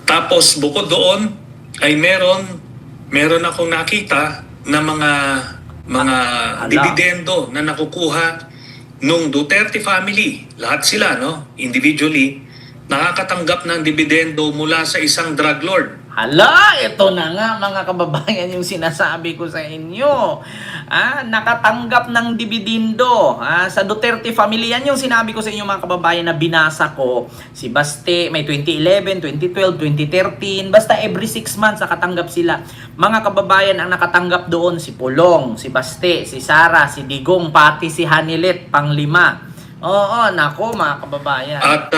Tapos bukod doon ay meron akong nakita na mga Ala. dividendo na nakukuha nung Duterte family. Lahat sila, no? Individually, nakakatanggap ng dividendo mula sa isang drug lord. Hala, ito na nga mga kababayan yung sinasabi ko sa inyo. Nakatanggap ng dibidindo sa Duterte family. Yan yung sinabi ko sa inyo mga kababayan na binasa ko. Si Baste, may 2011, 2012, 2013. Basta every 6 months nakatanggap sila. Mga kababayan, ang nakatanggap doon si Pulong, si Baste, si Sara, si Digong, pati si Hanilet, panglima. Oo, nako mga kababayan. At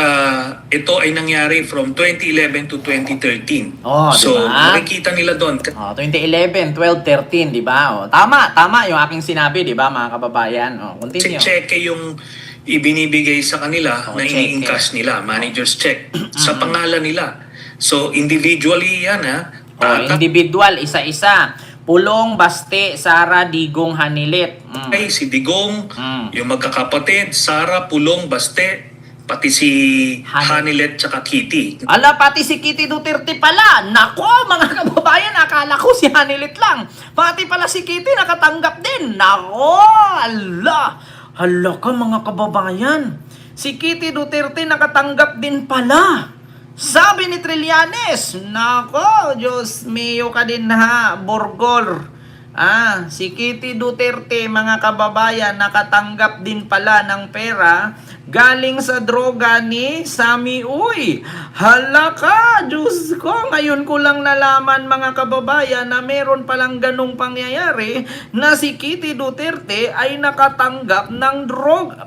ito ay nangyari from 2011 to 2013. Oh, So, diba? makikita nila doon. 2011, 12, 13, di ba? Tama yung aking sinabi, di ba mga kababayan? Continue. Cheque yung ibinibigay sa kanila na cheque. ini-encash nila, manager's check, sa pangalan nila. So, individually yan, Individual, isa-isa. Pulong, Baste, Sara, Digong, Hanilet. Ay, si Digong, yung magkakapatid, Sara, Pulong, Baste, pati si Hanilet tsaka Kitty. Ala, pati si Kitty Duterte pala. Nako, mga kababayan, akala ko si Hanilet lang. Pati pala si Kitty nakatanggap din. Nako, hala ka mga kababayan. Si Kitty Duterte nakatanggap din pala. Sabi ni Trillanes, nako, Diyos mio ka din ha, Borgol. Si Kitty Duterte, mga kababayan, nakatanggap din pala ng pera galing sa droga ni Sami Uy. Hala ka, Diyos ko, ngayon ko lang nalaman mga kababayan na meron palang ganong pangyayari na si Kitty Duterte ay nakatanggap ng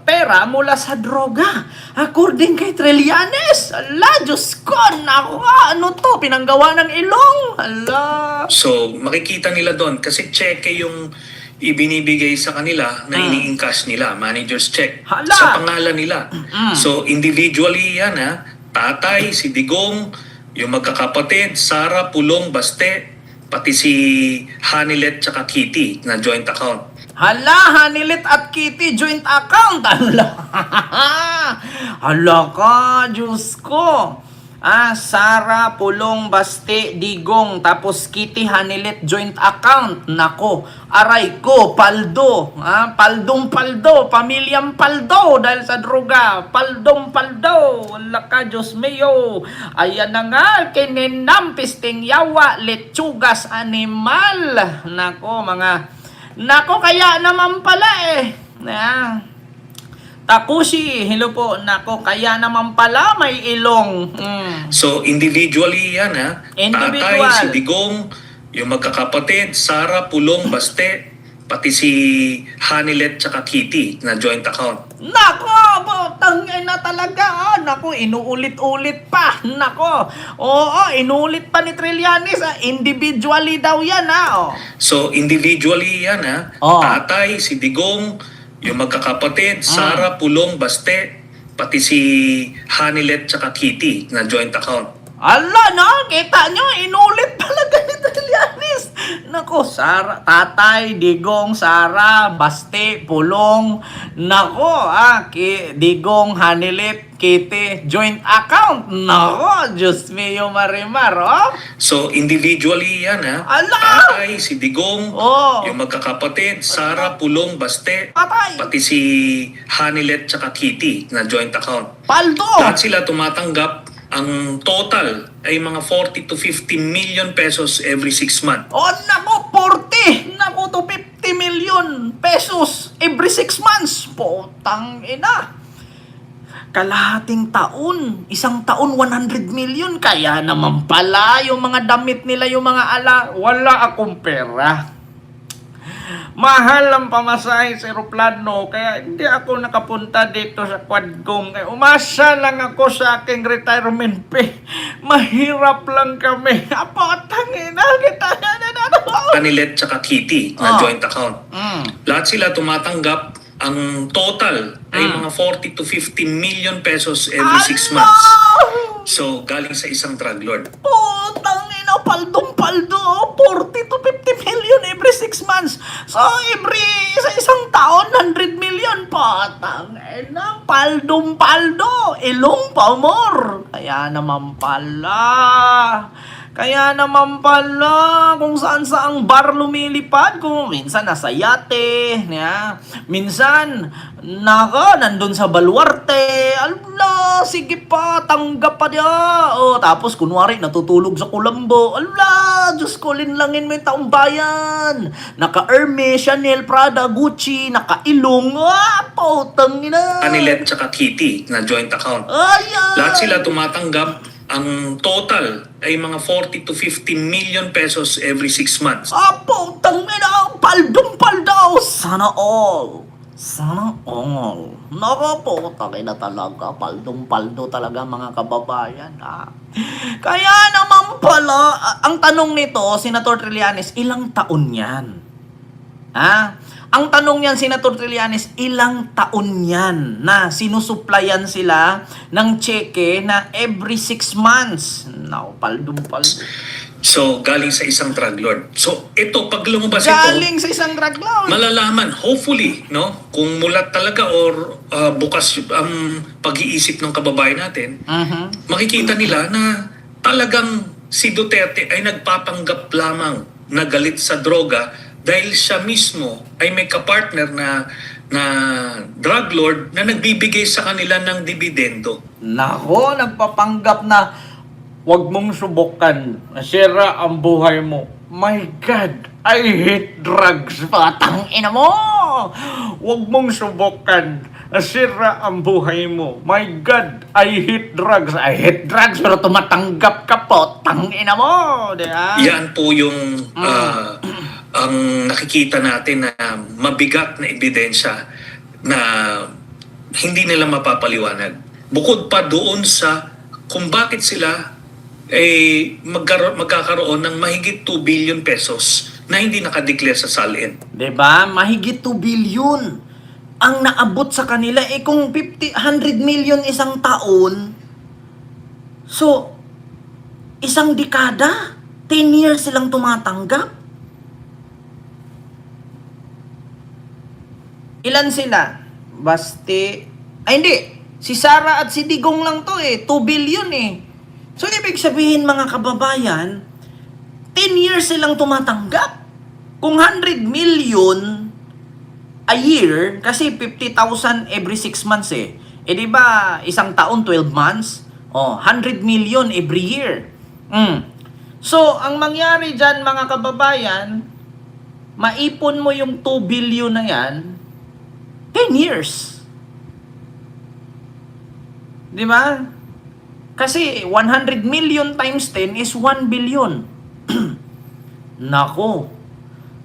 pera mula sa droga. According kay Trillanes, hala, Diyos ko, naku, ano to, pinanggawa ng ilong, hala. So, makikita nila doon kasi cheque yung ibinibigay sa kanila na ini-encash nila, manager's check, Hala. sa pangalan nila. So, individually yan, tatay, si Digong, yung magkakapatid, Sara, Pulong, Baste, pati si Hanilet tsaka Kitty na joint account. Hala, Hanilet at Kitty joint account. Hala. Hala ka, Diyos ko. Sara, Pulong, Baste, Digong, tapos Kitty, Hanilet joint account. Nako, aray ko, paldo. Paldong-paldo, pamilyang paldo dahil sa droga. Paldong-paldo. Wala ka, Diyos mayo. Ayan na nga, kininam, pisting yawa, lechugas, animal. Nako, kaya naman pala Takushi, hello po. Nako, kaya naman pala may ilong. So, individually yan, Individual. Tatay, si Digong, yung magkakapatid, Sara, Pulong, Baste, pati si Hanilet tsaka Kitty na joint account. Nako, tangay na talaga. Nako, inuulit-ulit pa. Nako, inuulit pa ni Trillanes. Individually daw yan, So, individually yan, Tatay, si Digong, yung magkakapatid, Sara, Pulong, Baste, pati si Hanilet tsaka Kitty na joint account. Kita nyo, inulit talaga ni Trillanes. Nako, tatay, Digong, Sara, Baste, Pulong. Nako, Digong, Hanilet, Kitty, joint account. Nako, Diyos mio marimar, So, individually yan, Ala! Tatay, si Digong, yung magkakapatid, Sara, Pulong, Baste, Patay! pati si Hanilet tsaka Kitty na joint account. Paldo! Lahat sila tumatanggap. Ang total ay mga 40 to 50 million pesos every 6 months. Nako, 40! Nako, to 50 million pesos every 6 months. Potang ina! Kalahating taon, isang taon 100 million. Kaya naman pala yung mga damit nila, yung mga wala akong pera. Mahal ang pamasahe sa aeroplano, kaya hindi ako nakapunta dito sa Quadcom. Kaya umasa lang ako sa aking retirement pay. Mahirap lang kami. Apatangina kita. Hanilet tsaka Kitty na joint account. Lahat sila tumatanggap. Ang total ay mga 40 to 50 million pesos every 6 months. So, galing sa isang drug lord. Tangina, paldong-paldo. 40 to 50 million every 6 months. So, sa isang taon, 100 million. billion patang ina, paldong-paldo, ilong pamor. Kaya naman pala, kung saan saang bar lumilipad, kung minsan nasa yate, minsan, nandun sa baluarte, ala, sige pa, tanggap pa niya. O, tapos, kunwari, natutulog sa kulambo, ala, Diyos ko, linlangin mo yung taong bayan. Naka-Hermes, Chanel, Prada, Gucci, naka-ilong, potang ina. Anilet tsaka Kitty na joint account. Ayan. Lahat sila tumatanggap. Ang total ay mga 40 to 50 million pesos every 6 months. Potang ina, paldong-paldaw. Sana all. Nakapotang ina talaga. Paldong-paldo talaga mga kababayan. Kaya naman pala, ang tanong nito, Senator Trillanes, ilang taon yan? Ang tanong niyan, Senator Trillanes, ilang taon yan na sinusuplayan sila ng cheque na every 6 months? Paldong-paldo. So, galing sa isang drug lord. So, ito, pag lumabas Galing ito, sa isang drug lord. malalaman, hopefully, no, kung mulat talaga or bukas ang pag-iisip ng kababayan natin, makikita nila na talagang si Duterte ay nagpapanggap lamang na galit sa droga dahil siya mismo ay may kapartner na drug lord na nagbibigay sa kanila ng dividendo. Nako, nagpapanggap na wag mong subukan. Nasira ang buhay mo. My God, I hate drugs. Patang ina mo! Wag mong subukan. Nasira ang buhay mo. My God, I hate drugs. I hate drugs pero tumatanggap ka po. Tang ina mo. Diba? Yan po yung ang nakikita natin na mabigat na ebidensya na hindi nila mapapaliwanag. Bukod pa doon sa kung bakit sila magkakaroon ng mahigit 2 billion pesos na hindi nakadeclare sa SALN. Diba? Mahigit 2 billion ang naabot sa kanila. Kung 100 million isang taon, so, isang dekada, 10 years silang tumatanggap. Ilan sila? Basti. Ay, hindi. Si Sara at si Digong lang to 2 billion So, ibig sabihin mga kababayan, 10 years silang tumatanggap. Kung 100 million a year, kasi 50,000 every 6 months di ba, isang taon, 12 months? 100 million every year. So, ang mangyari dyan mga kababayan, maipon mo yung 2 billion na yan, 10 years. Di ba? Kasi 100 million times 10 is 1 billion. Nako.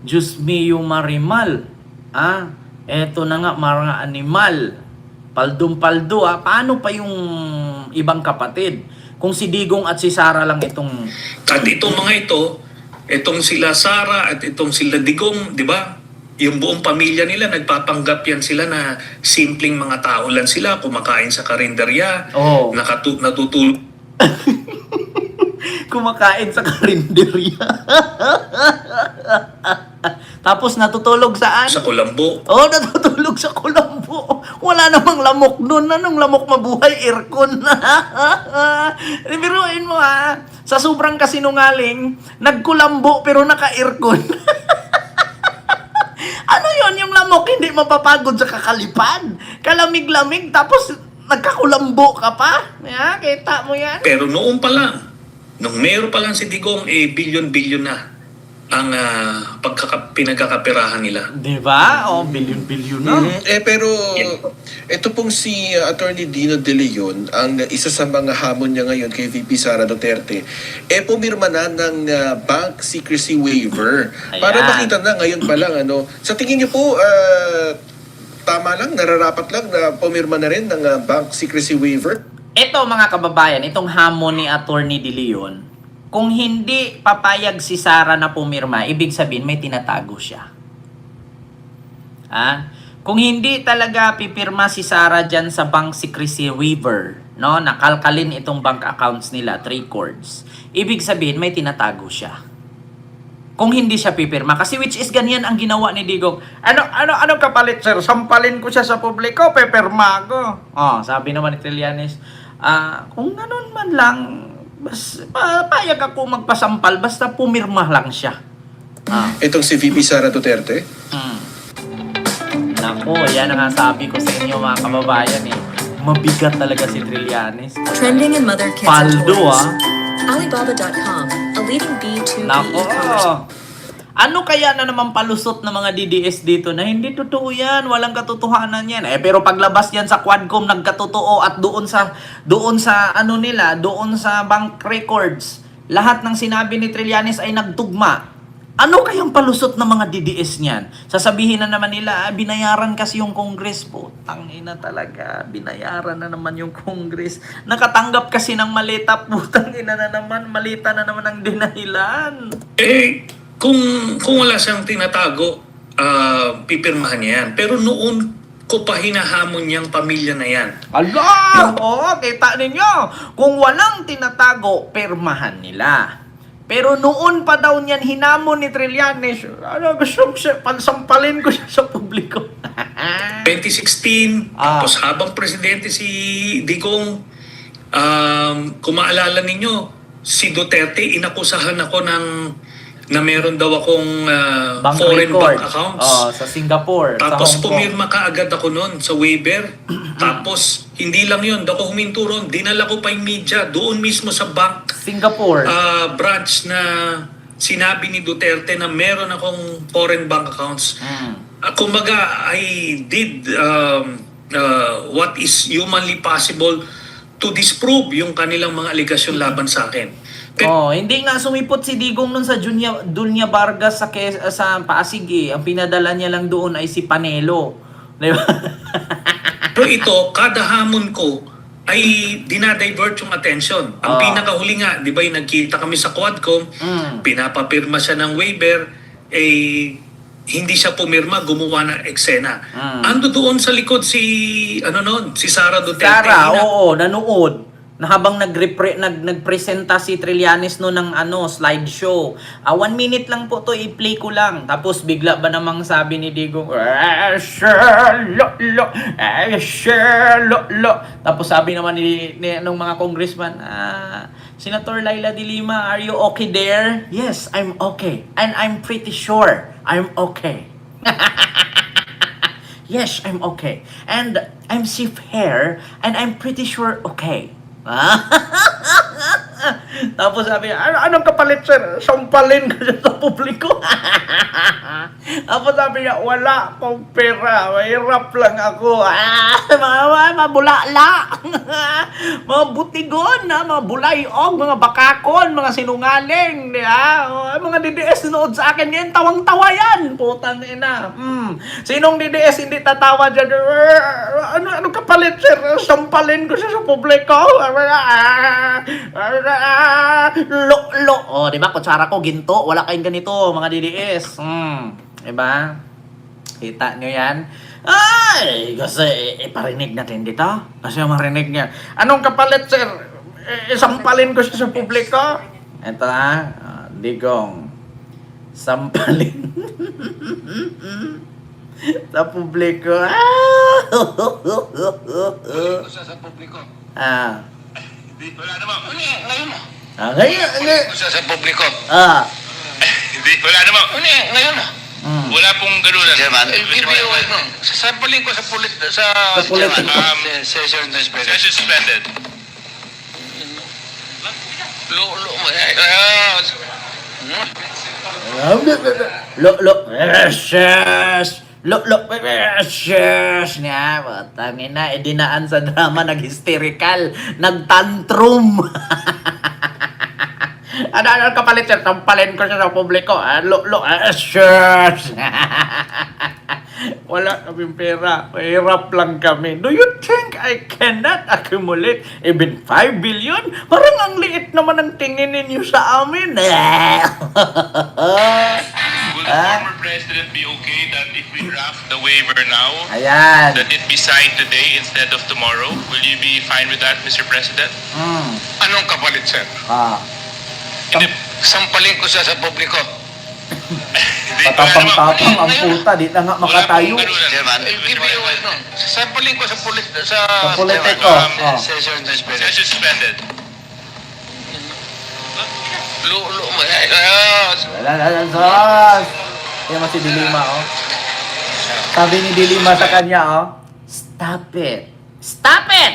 Diyos mio marimal. Eto na nga mga animal. Paldong-paldo Paano pa yung ibang kapatid? Kung si Digong at si Sara lang itong... At itong mga itong sila Sara at itong sila Digong, di ba? Yung buong pamilya nila, nagpapanggap yan sila na simpleng mga tao lang sila, kumakain sa karinderya, natutulog. Kumakain sa karinderya. Tapos natutulog saan? Sa kulambo. Natutulog sa kulambo. Wala namang lamok nun. Anong lamok mabuhay? Aircon. Biruin mo sa sobrang kasinungaling, nagkulambo pero naka-aircon. Ano yon yung lamok? Hindi mapapagod sa kakalipad. Kalamig-lamig, tapos nagkakulambo ka pa. Kita mo yan? Pero noon pa lang, nung mayor pa lang si Digong, bilyon-bilyon na ang pinagkakapirahan nila. Di ba? Bilyon-bilyon na. Pero ito pong si Attorney Dino De Leon, ang isa sa mga hamon niya ngayon kay VP Sara Duterte, pumirma na ng bank secrecy waiver. Ayan. Para makita na ngayon pa lang, sa tingin niyo po, tama lang, nararapat lang na pumirma na rin ng bank secrecy waiver? Ito mga kababayan, itong hamon ni Attorney De Leon, kung hindi papayag si Sara na pumirma, ibig sabihin may tinatago siya. Kung hindi talaga pipirma si Sara dyan sa bank secrecy waiver, nakalkalin itong bank accounts nila, 3 cords, ibig sabihin may tinatago siya. kung hindi siya pipirma. Kasi which is ganyan ang ginawa ni Digong. Anong kapalit, sir? Sampalin ko siya sa publiko, pipirma ko. Oh, sabi naman ni Trillanes, kung ganun man lang, payag ako magpasampal, basta pumirma lang siya. Itong si VP Sara Duterte? Nako, yan ang sabi ko sa inyo mga kababayan eh. Mabigat talaga si Trillanes. Trending in mother kids and Paldo toys. Alibaba.com, a leading B2B Nako. e-commerce. Ano kaya na naman palusot ng mga DDS dito na hindi totoo yan, walang katotohanan yan. Pero paglabas yan sa Quadcom nagkatotoo at doon sa bank records, lahat ng sinabi ni Trillanes ay nagtugma. Ano kayang palusot ng mga DDS niyan? Sasabihin na naman nila, binayaran kasi yung Congress po. Tangina talaga, binayaran na naman yung Congress. Nakatanggap kasi ng malita po. Tangina na naman, malita na naman ang dinahilan. Kung wala siyang tinatago, pipirmahan niya yan. Pero noon ko pa hinahamon niyang pamilya na yan. Ala! Oo, kita ninyo. Kung walang tinatago, pirmahan nila. Pero noon pa daw niyan hinamon ni Trillanes, gusto ko siya, pansampalin ko siya sa publiko. 2016, tapos habang presidente si Digong, kung maalala ninyo, si Duterte, inakusahan ako na meron daw akong foreign bank accounts. Sa Singapore, Tapos sa Hong Kong. pumirma ka agad ako noon sa waiver. Tapos hindi lang yun, ako huminto ron, dinala ko pa yung media doon mismo sa bank Singapore. branch na sinabi ni Duterte na meron akong foreign bank accounts. Kumbaga, I did what is humanly possible to disprove yung kanilang mga aligasyon laban sa akin. Hindi nga sumipot si Digong nun sa Dunya Vargas sa Pasig eh. Ang pinadala niya lang doon ay si Panelo. Di ba? Pero ito, kada hamon ko ay dinadivert yung attention. Ang pinakahuli nga, di ba yung nagkita kami sa Quadcom, pinapapirma siya ng waiver, hindi siya pumirma, gumawa ng eksena. Ando doon sa likod si Sara Duterte. Nanood. Na habang nagpresenta si Trillanes no ng slideshow. 1 minute lang po to, i-play ko lang. Tapos bigla ba namang sabi ni Digong, tapos sabi naman nung mga congressman, Senator Laila de Lima, are you okay there? Yes, I'm okay. And I'm pretty sure I'm okay. Yes, I'm okay. And I'm safe here, and I'm pretty sure okay. Tapos sabi niya, anong kapalit, sir? Sampalin ko siya sa publiko. Tapos sabi niya, wala akong pera, mahirap lang ako. Mabulala. Mga butigon, mga bulayog, mga bakakon, mga sinungaling. Mga DDS nood sa akin yan, tawang-tawa yan. Putang ina. Sinong DDS hindi tatawa dyan? Anong kapalit, sir? Sampalin ko siya sa publiko. Diba? Kutsara ko, ginto. Wala kayong ganito, mga DDS. Diba? Kita nyo yan? Ay, kasi iparinig natin dito. Kasi marinig niya. Anong kapalit, sir? Sampalin ko siya sa publiko. Ito Digong. Sampalin. Sa publiko. Sa publiko. Wala naman. Ngayon. Ngayon. Sa publiko. Hindi. Wala naman. Ngayon. Wala pong ganunan. Sasampalin ko sa session suspended. Session suspended. niya. Tangin na, dinaan sa drama, nag-hysterical, nag-tantrum. Ano kapalit, sir? Tampalin ko siya sa publiko. Wala kaming pera. Mahirap lang kami. Do you think I cannot accumulate even 5 billion? Parang ang liit naman ang tingin ninyo sa amin. Will the former president be okay that if we draft the waiver now, Ayan. that it be signed today instead of tomorrow? Will you be fine with that, Mr. President? Anong kapalit, sir? Hindi. Sampalin ko siya sa publiko. Patapang-tapang ang puta, di na nga makatayo. Chairman, sampling ko sa Sa politiko. session suspended. Session suspended. Lulo mo. Sos! Yan mo si Dilima, oh. Sabi ni Dilima sa kanya, oh. Stop it! Stop it!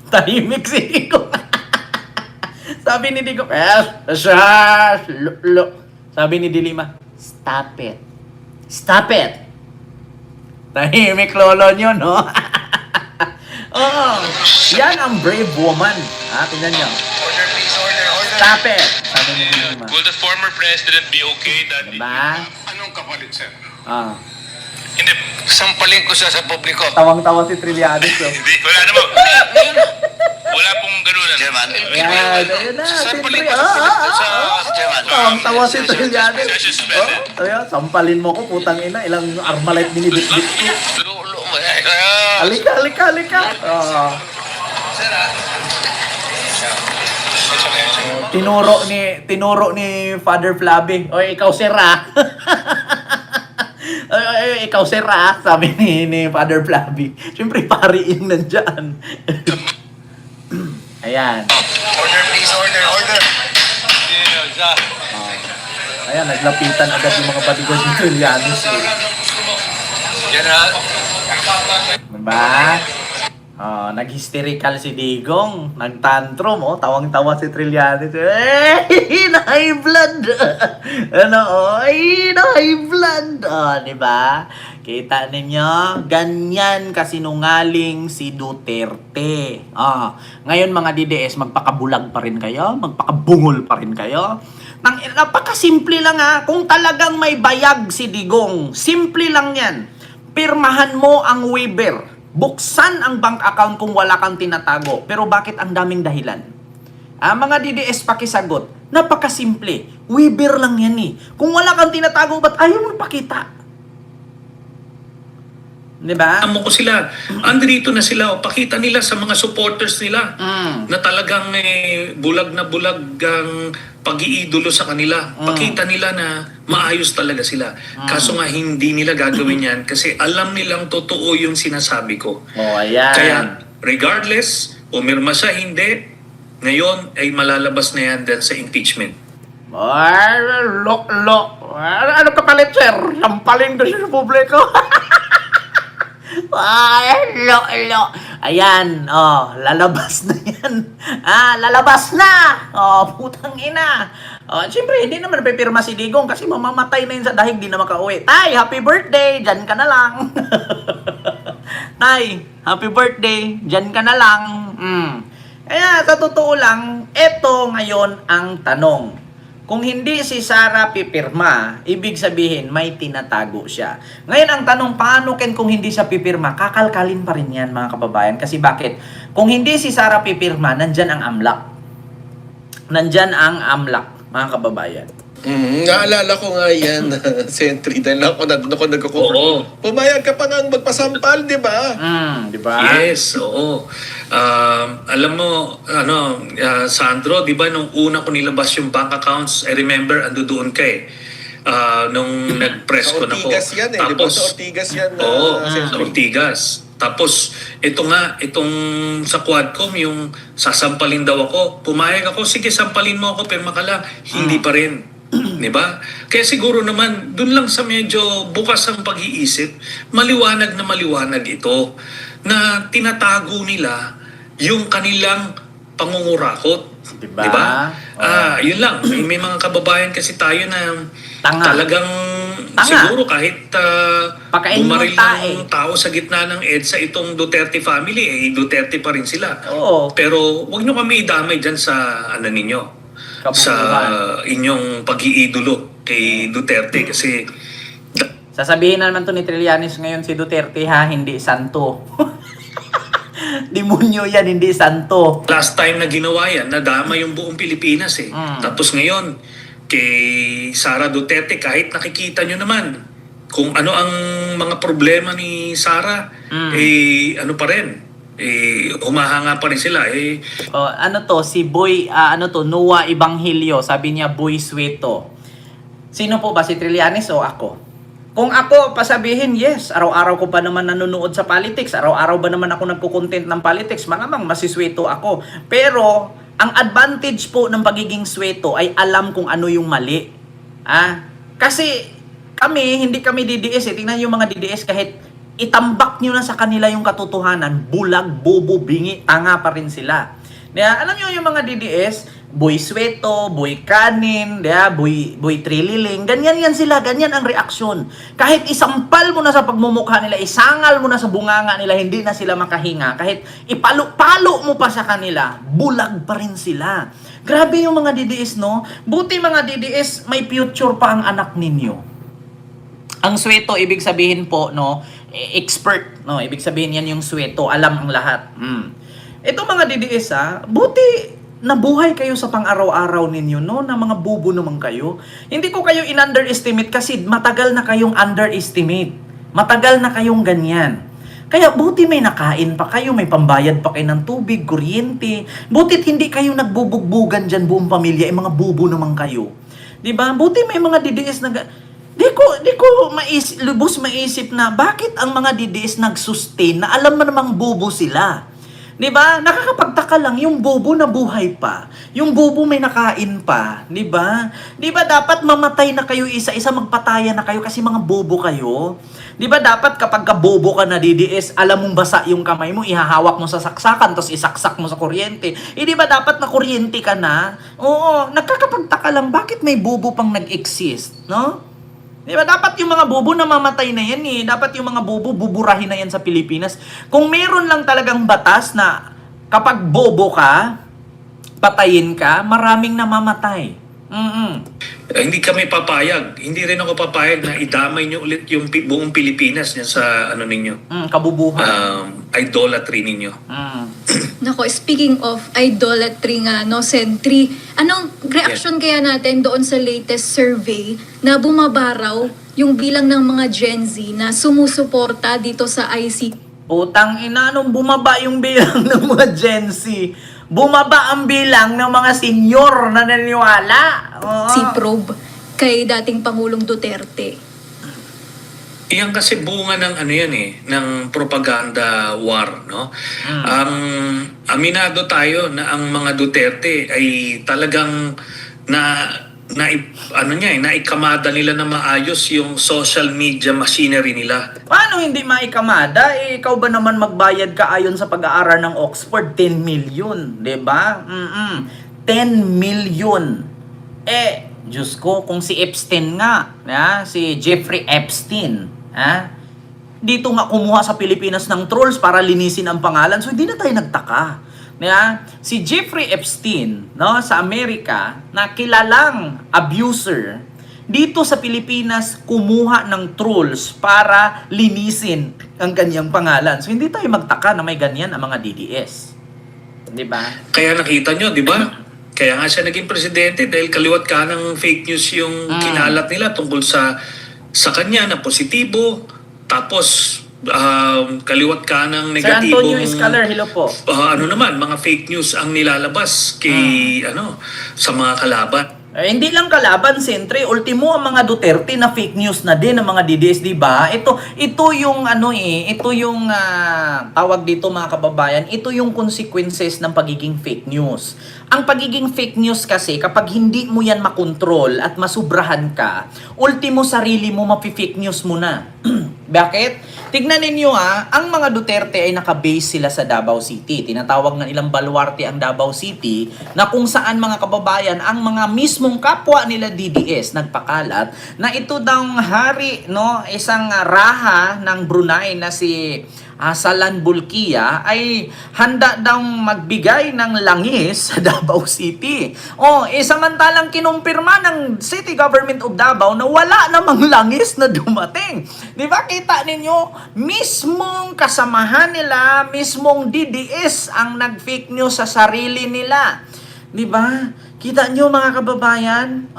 Tahimik si Digo. Sabi ni Digo, sabi ni Dilima, stop it. Stop it! Tahimik lolo nyo, no? Oh, yan ang brave woman. Tingnan nyo. Order please, order. Stop it! Sabi ni Dilima. Will the former president be okay that... Diba? Anong kapalit, sir? Hindi, Sampalin ko siya sa publiko. Tawang-tawa si Trillanes, oh. hindi, wala naman. Wala pong ganunan. Chairman, Ayun na, si sampalin Tri. ko sa Chairman. Tawang-tawa si Trillanes. Session suspended. Ayun, sampalin mo ko, putang ina. Ilang Armalite binibit-bit ko. Lulo mo. Halika. Tinuro ni Father Flaby. Oy, ikaw sir ah. Oy, ikaw sir ah, sabi ni Father Flaby. Siyempre pariin nandiyan. Ayan. Order please, order. Ayan, naglapitan agad yung mga bodyguard ni Trillanes. General. Diba? Nag-hysterical si Digong. Nag-tantrum, tawang-tawa si Trillanes. High blood! High blood! Diba? Kita ninyo, ganyan kasinungaling si Duterte. Ngayon mga DDS, magpakabulag pa rin kayo? Magpakabungol pa rin kayo? Napakasimple lang kung talagang may bayag si Digong, simple lang yan. Pirmahan mo ang waiver. Buksan ang bank account kung wala kang tinatago. Pero bakit ang daming dahilan? Mga DDS pakisagot, napakasimple. Waiver lang yan eh. Kung wala kang tinatago, ba't ayaw mo ipakita? Diba? Amo ko sila. Andrito na sila. Pakita nila sa mga supporters nila na talagang bulag na bulag ang pag-iidolo sa kanila. Pakita nila na maayos talaga sila. Kaso nga hindi nila gagawin yan kasi alam nilang totoo yung sinasabi ko. Ayan. Kaya regardless, umirma siya, hindi, ngayon ay malalabas na yan dahil sa impeachment. Ano ka palit, sir? Sampalin ko siya sa publiko. Ayan, lalabas na yan. Lalabas na! Putang ina. Siyempre, hindi naman pipirma si Digong kasi mamamatay na yun sa dahig, di na makauwi. Tay, happy birthday! Diyan ka na lang. Tay, happy birthday! Diyan ka na lang. Kaya, sa totoo lang, eto ngayon ang tanong. Kung hindi si Sara pipirma, ibig sabihin may tinatago siya. Ngayon ang tanong, paano kung hindi siya pipirma? Kakalkalin pa rin yan mga kababayan. Kasi bakit? Kung hindi si Sara pipirma, nandyan ang AMLAC. Nandyan ang AMLAC, mga kababayan. Naalala ko nga yan, Sentry, dahil ako nagko-cover. Oo. Pumayag ka pa nga magpasampal, di ba? Di ba? Yes, oo. Alam mo, Sandro, di ba nung una ko nilabas yung bank accounts, I remember, ando doon ka nung nag-press Sa ko na ko. Ortigas yan di ba? Sa Ortigas yan. Oo, Sentry. sa Ortigas. Tapos, itong sa Quadcom, yung sasampalin daw ako, pumayag ako, sige, sampalin mo ako, pirma ka lang. Hindi pa rin. Diba? Kaya siguro naman, dun lang sa medyo bukas ang pag-iisip, maliwanag ito na tinatago nila yung kanilang pangungurakot. Diba? Yun lang. May mga kababayan kasi tayo na Tanga. talagang Tanga. siguro kahit Pakain mo bumaril tae. ng tao sa gitna ng EDSA itong Duterte family, Duterte pa rin sila. Oo. Pero wag nyo kami idamay dyan sa ninyo. Sa inyong pag-iidolo kay Duterte kasi Sasabihin na naman to ni Trillanes ngayon si Duterte hindi santo. Demonyo yan, hindi santo. last time na ginawa yan, nadama yung buong Pilipinas Tapos ngayon, kay Sara Duterte, kahit nakikita nyo naman kung ano ang mga problema ni Sara, ano pa rin, humahanga pa rin sila. Si Boy, Noah Evangelio, sabi niya Boy Sueto. Sino po ba? Si Trillanes o ako? Kung ako pasabihin, yes, araw-araw ko pa naman nanonood sa politics, araw-araw ba naman ako nagko-content ng politics, malamang masisweto ako. Pero, ang advantage po ng pagiging sweto ay alam kung ano yung mali. Kasi, hindi kami DDS. Tingnan yung mga DDS kahit itambak nyo na sa kanila yung katotohanan, bulag, bobo, bingi, tanga pa rin sila. Alam nyo yung mga DDS, boy sweto, boy kanin, boy trililing, ganyan yan sila, ganyan ang reaksyon. Kahit isampal mo na sa pagmumukha nila, isangal mo na sa bunganga nila, hindi na sila makahinga. Kahit ipalo-palo mo pa sa kanila, bulag pa rin sila. Grabe yung mga DDS, no? Buti mga DDS, may future pa ang anak ninyo. Ang sweto, ibig sabihin po, no, expert, no, ibig sabihin yan yung sweto, alam ang lahat. Ito mga DDS, buti nabuhay kayo sa pang-araw-araw ninyo, no, na mga bubo naman kayo. Hindi ko kayo in-underestimate kasi matagal na kayong underestimate. Matagal na kayong ganyan. Kaya buti may nakain pa kayo, may pambayad pa kayo ng tubig, kuryente. Butit hindi kayo nagbubugbugan dyan buong pamilya, mga bubo naman kayo. Diba? Buti may mga DDS na... Di ko lubos maisip na bakit ang mga DDS nag-sustain na alam mo namang bobo sila. Diba? Nakakapagtaka lang yung bobo na buhay pa. Yung bobo may nakain pa. Diba? Diba dapat mamatay na kayo isa-isa, magpataya na kayo kasi mga bobo kayo? Diba dapat kapag bobo ka na DDS, alam mong basa yung kamay mo, ihahawak mo sa saksakan, tapos isaksak mo sa kuryente. Diba dapat na kuryente ka na? Oo, nakakapagtaka lang bakit may bobo pang nag-exist, no? Diba? Dapat yung mga bobo na mamatay na yan eh. Dapat yung mga bobo buburahin na yan sa Pilipinas. Kung meron lang talagang batas na kapag bobo ka, patayin ka, maraming namamatay. Hindi kami papayag. Hindi rin ako papayag na idamay nyo ulit yung buong Pilipinas niya sa ano ninyo. Kabubuhan. Idolatry ninyo. Nako, speaking of idolatry nga, no, Sentry, anong reaction kaya natin doon sa latest survey na bumabaraw yung bilang ng mga Gen Z na sumusuporta dito sa ICT? Utang ina, nung bumaba yung bilang ng mga Gen Z, bumaba ang bilang ng mga senior na naniniwala. Si Probe kay dating Pangulong Duterte. Iyan kasi bunga ng ano yan ng propaganda war, no? Aminado tayo na ang mga Duterte ay talagang naikamada nila na maayos yung social media machinery nila. Paano hindi maikamada? Ikaw ba naman magbayad ka ayon sa pag-aaral ng Oxford? 10 million, 'di ba? 10 million. Diyos ko, kung si Epstein nga, si Jeffrey Epstein, dito nga kumuha sa Pilipinas ng trolls para linisin ang pangalan. So, hindi na tayo nagtaka. Si Jeffrey Epstein, no, sa Amerika, na kilalang abuser, dito sa Pilipinas, kumuha ng trolls para linisin ang kanyang pangalan. So, hindi tayo magtaka na may ganyan ang mga DDS. Diba? Kaya nakita nyo, di ba? Kaya nga siya naging presidente dahil kaliwat ka ng fake news yung kinalat nila tungkol sa kanya na positibo, tapos kaliwat ka ng negatibong... Sir Antonio Escalar, hello po. Mga fake news ang nilalabas kay, sa mga kalaban. Hindi lang kalaban, Sentry. Ultimo, ang mga Duterte na fake news na din, ang mga DDS, di ba? Ito yung ito yung tawag dito mga kababayan, ito yung consequences ng pagiging fake news. Ang pagiging fake news kasi, kapag hindi mo yan makontrol at masubrahan ka, ultimo sarili mo mapi-fake news mo na. Bakit? Tignan ninyo ang mga Duterte ay nakabase sila sa Davao City. Tinatawag na nilang baluarte ang Davao City, na kung saan mga kababayan, ang mga mismong kapwa nila DDS nagpakalat na ito daw hari, no, isang raha ng Brunei na si Salan Bulkiya ay handa daw magbigay ng langis sa Davao City. Samantalang kinumpirma ng City Government of Davao na wala namang langis na dumating. Di ba kita ninyo, mismong kasamahan nila, mismong DDS ang nag-fake news sa sarili nila. Di ba? Kita nyo mga kababayan?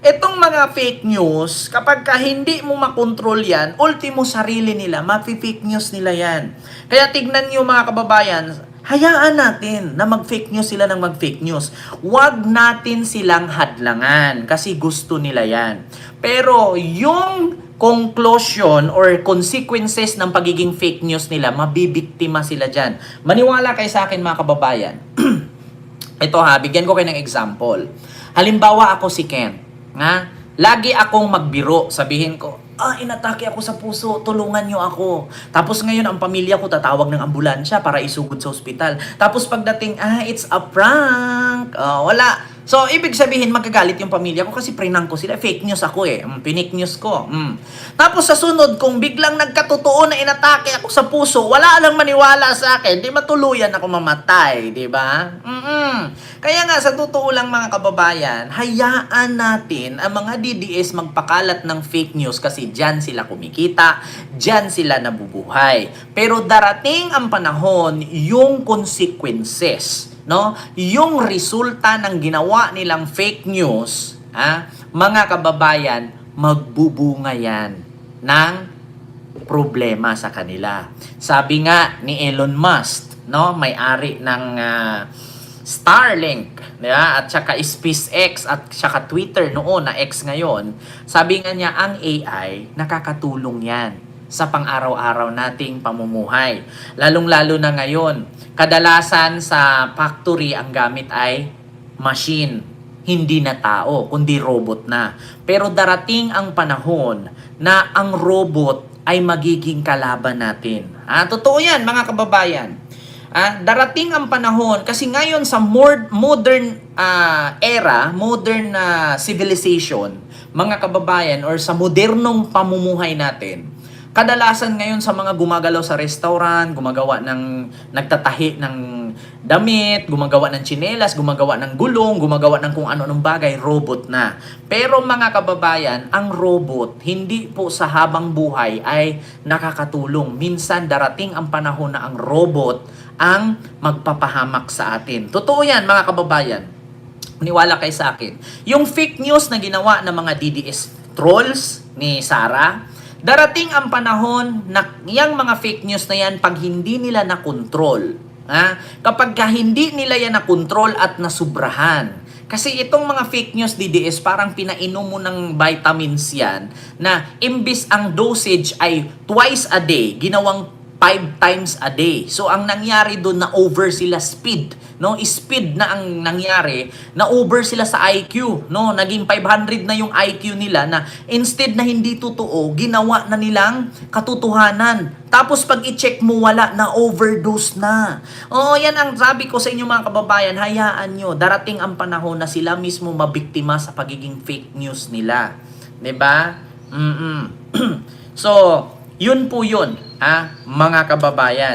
Itong mga fake news, kapag hindi mo makontrol yan, ultimo sarili nila, mapi-fake news nila yan. Kaya tignan nyo mga kababayan, Hayaan natin na mag-fake news sila ng mag-fake news. Huwag natin silang hadlangan kasi gusto nila yan. Pero yung conclusion or consequences ng pagiging fake news nila, mabibiktima sila dyan. Maniwala kayo sa akin mga kababayan. Ito ha, bigyan ko kayo ng example. Halimbawa ako si Ken. Lagi akong magbiro, sabihin ko, inatake ako sa puso, tulungan nyo ako. Tapos ngayon ang pamilya ko tatawag ng ambulansya para isugod sa ospital. Tapos pagdating, it's a prank. Wala. So, ibig sabihin, magagalit yung pamilya ko kasi prank ko sila. Fake news ako pinik news ko. Tapos sa sunod, kung biglang nagkatotoo na inatake ako sa puso, wala lang maniwala sa akin, di matuluyan ako mamatay, di ba? Kaya nga, sa totoo lang mga kababayan, hayaan natin ang mga DDS magpakalat ng fake news kasi dyan sila kumikita, dyan sila nabubuhay. Pero darating ang panahon, yung consequences, yung resulta ng ginawa nilang fake news, mga kababayan, magbubunga yan ng problema sa kanila. Sabi nga ni Elon Musk, may-ari ng Starlink, at saka SpaceX at saka Twitter noon na X ngayon, sabi nga niya ang AI nakakatulong yan sa pang-araw-araw nating pamumuhay. Lalong-lalo na ngayon, kadalasan sa factory ang gamit ay machine, hindi na tao, kundi robot na. Pero darating ang panahon na ang robot ay magiging kalaban natin. Totoo yan mga kababayan. Darating ang panahon, kasi ngayon sa modern era, modern civilization, mga kababayan, or sa modernong pamumuhay natin, kadalasan ngayon sa mga gumagalaw sa restaurant, nagtatahi ng damit, gumagawa ng tsinelas, gumagawa ng gulong, gumagawa ng kung ano-anong bagay, robot na. Pero mga kababayan, ang robot, hindi po sa habang buhay ay nakakatulong. Minsan darating ang panahon na ang robot ang magpapahamak sa atin. Totoo yan mga kababayan. Maniwala kayo sa akin. Yung fake news na ginawa ng mga DDS trolls ni Sara, darating ang panahon na yung mga fake news na yan, pag hindi nila na-control, kapag hindi nila yan na-control at nasubrahan, kasi itong mga fake news DDS, parang pinainom mo ng vitamins yan, na imbis ang dosage ay twice a day, ginawang 5 times a day. So, ang nangyari doon, na-over sila speed. Speed na ang nangyari, na-over sila sa IQ. Naging 500 na yung IQ nila na instead na hindi totoo, ginawa na nilang katotohanan. Tapos pag i-check mo, wala, na-overdose na. Yan ang sabi ko sa inyo mga kababayan, hayaan nyo. Darating ang panahon na sila mismo mabiktima sa pagiging fake news nila. 'Di ba? So, yun po yun, mga kababayan.